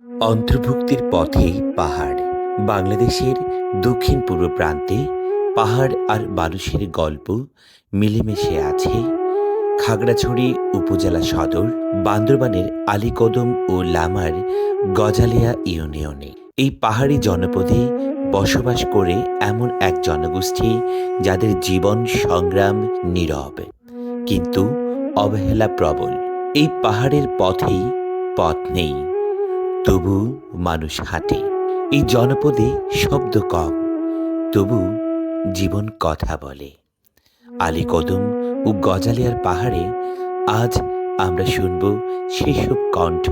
অন্তর্ভুক্তির পথেই পাহাড়। বাংলাদেশের দক্ষিণ পূর্ব প্রান্তে পাহাড় আর মানুষের গল্প মিলেমিশে আছে খাগড়াছড়ি উপজেলা সদর, বান্দরবানের আলীকদম ও লামার গজালিয়া ইউনিয়নে। এই পাহাড়ি জনপদে বসবাস করে এমন এক জনগোষ্ঠী যাদের জীবন সংগ্রাম নীরব কিন্তু অবহেলা প্রবল। এই পাহাড়ের পথেই পথ নেই, তবু মানুষ হাঁটে। এই জনপদে শব্দ কম, তবু জীবন কথা বলে। আলীকদম ও গজালিয়ার পাহাড়ে আজ আমরা শুনব সেসব কণ্ঠ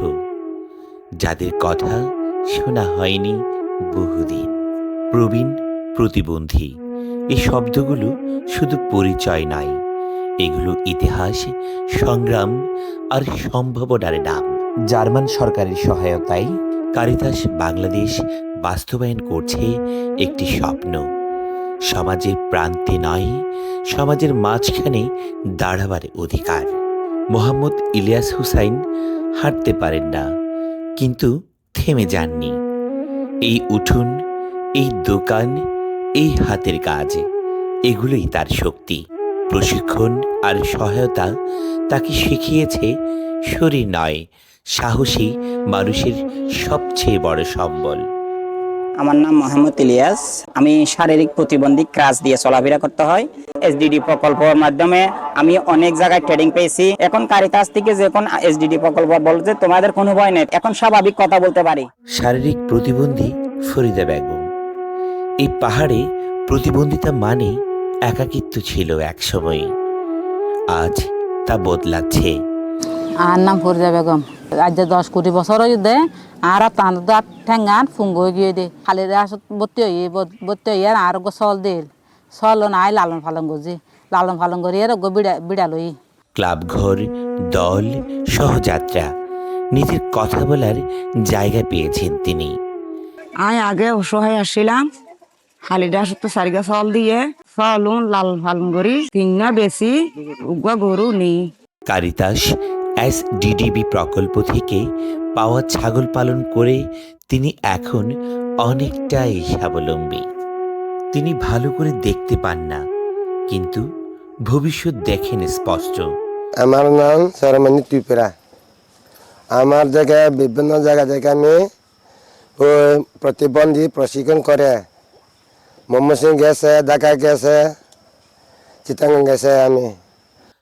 যাদের কথা শোনা হয়নি বহুদিন। প্রবীণ, প্রতিবন্ধী, এই শব্দগুলো শুধু পরিচয় নয়, এগুলো ইতিহাস, সংগ্রাম আর সম্ভাবনার নাম। জার্মান সরকারের সহায়তায় কারিতাস বাংলাদেশ বাস্তবায়ন করছে একটি স্বপ্ন। সমাজের প্রান্তে নয়, সমাজের মাঝখানে দাঁড়াবার অধিকার। মোহাম্মদ ইলিয়াস হুসাইন হাঁটতে পারেন না, কিন্তু থেমে যাননি। এই উঠোন, এই দোকান, এই হাতের কাজ, এগুলোই তার শক্তি। প্রশিক্ষণ আর সহায়তা তাকে শিখিয়েছে শরীর নয়, সাহসী মানুষের সবচেয়ে বড় সম্বল। আমার নাম মোহাম্মদ ইলিয়াস। আমি শারীরিক প্রতিবন্ধী ক্রাচ দিয়ে চলাফেরা করতে হয়। এসডিডি প্রকল্পের মাধ্যমে আমি অনেক জায়গায় ট্রেনিং পেয়েছি। এখন কারিতাস থেকে যখন এসডিডি প্রকল্প বলছে তোমাদের কোনো ভয় নেই, এখন স্বাভাবিক কথা বলতে পারি। শারীরিক প্রতিবন্ধী ফরিদা বেগম। এই পাহাড়ে প্রতিবন্ধিতা মানে একাকিত্ব ছিল একসময়, আজ তা বদলাচ্ছে। আর নাম ফরিদা বেগম। আজ 10-20 বছর দে আর তাঁর ঠেঙ্গান ফুঙ্গ গিয়ে দে খালি ভর্তি হয়ে আর চল দিল চল নাই লালন ফালন করছি, লালন ফালন করি আর বিড়ালই। ক্লাব ঘর, দল, সহযাত্রা, নিজের কথা বলার জায়গা পেয়েছেন তিনি। আমি আগে অসহায় আসছিলাম, হালিডা সত্য সারিগা চল দিয়ে চলুন লালন ফালন করি তিনটা বেশি উগা গরু নেই। কারিতাস এসডিডিবি প্রকল্প থেকে পাওয়া ছাগল পালন করে তিনি এখন অনেকটাই স্বাবলম্বী। তিনি ভালো করে দেখতে পান না, কিন্তু ভবিষ্যৎ দেখেন স্পষ্ট। আমার নাম সরমণি ত্রিপুরা। আমার জায়গায় বিভিন্ন জায়গা থেকে আমি প্রতিবন্ধী প্রশিক্ষণ করে ময়মনসিং গেছে, ঢাকা গেছে, চিটাগাং গেছে। আমি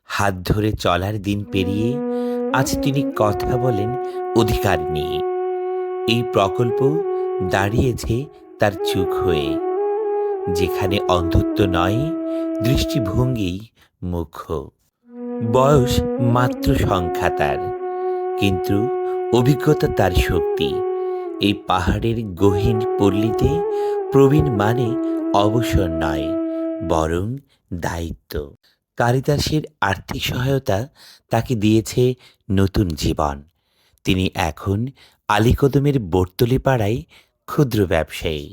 হাত ধরে চলার দিন পেরিয়ে আজ তিনি কথা বলেন অধিকার নিয়ে। এই প্রকল্প দাঁড়িয়েছে তার চোখ হয়ে, যেখানে অন্ধত্ব নয়, দৃষ্টিভঙ্গি মুখ্য। বয়স মাত্র সংখ্যা তার, কিন্তু অভিজ্ঞতা তার শক্তি। এই পাহাড়ের গহীন পল্লীতে প্রবীণ মানে অবসর নয়, বরং দায়িত্ব। কারিতাসের আর্থিক সহায়তা তাকে দিয়েছে নতুন জীবন। তিনি এখন আলীকদমের বর্তলি পাড়ায় ক্ষুদ্র ব্যবসায়ী।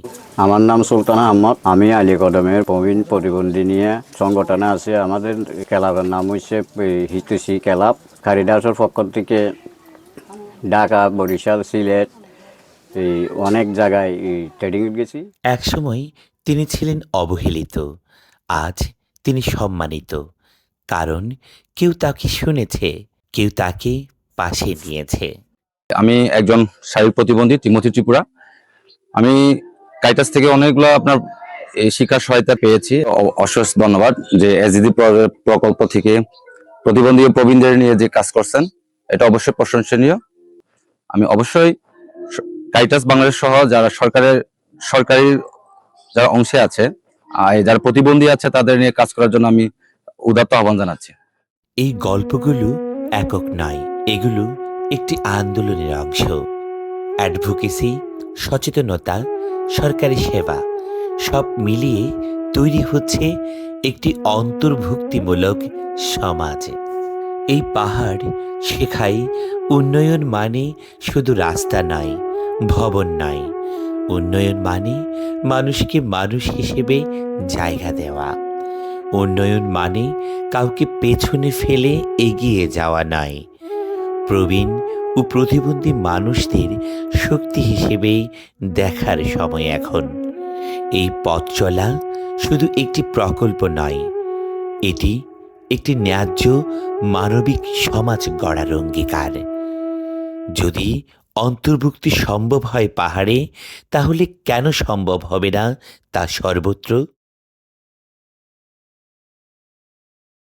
আমার নাম সুলতান আহমদ। আমি আলীকদমের প্রবীণ প্রতিবন্ধী নিয়ে সংগঠনে আছি। আমাদের ক্লাবের নাম হচ্ছে হিতুসি ক্লাব। কারিতাসের পক্ষ থেকে ঢাকা, বরিশাল, সিলেট এই অনেক জায়গায় ট্রেনিং গেছি। একসময় তিনি ছিলেন অবহেলিত, আজ তিনি সম্মানিত, কারণ কেউ তাকে শুনেছে, কেউ তাকে পাশে নিয়েছে। আমি একজন শারীরিক প্রতিবন্ধী তিমথি ত্রিপুরা। আমি কারিতাস থেকে অনেকগুলো আপনার এই শিক্ষা সহায়তা পেয়েছি। অশেষ ধন্যবাদ যে এসডিডি প্রকল্প থেকে প্রতিবন্ধী ও প্রবীণদের নিয়ে যে কাজ করছেন, এটা অবশ্যই প্রশংসনীয়। আমি অবশ্যই কারিতাস বাংলাদেশ সহ যারা সরকারি যারা অংশে আছে, যারা প্রতিবন্ধী আছে, তাদের নিয়ে কাজ করার জন্য আমি উদাত্ত আহ্বান জানাচ্ছি। এই গল্পগুলো একক নয়, এগুলো একটি আন্দোলনের অংশ। অ্যাডভোকেসি, সচেতনতা, সরকারি সেবা সব মিলিয়ে তৈরি হচ্ছে একটি অন্তর্ভুক্তিমূলক সমাজ। এই পাহাড় শেখায় উন্নয়ন মানে শুধু রাস্তা নয়, ভবন নয়। উন্নয়ন মানে মানুষকে মানুষ হিসেবে জায়গা দেওয়া। উন্নয়ন মানে কাউকে পেছনে ফেলে এগিয়ে যাওয়া নয়। প্রবীণ, ও প্রতিবন্ধী মানুষদের শক্তি হিসেবে দেখার সময় এখন। এই পথ চলা শুধু একটি প্রকল্প নয়, এটি একটি ন্যায্য মানবিক সমাজ গড়ার অঙ্গীকার। যদি অন্তর্ভুক্তি সম্ভব হয় পাহাড়ে, তাহলে কেন সম্ভব হবে না তা সর্বত্র?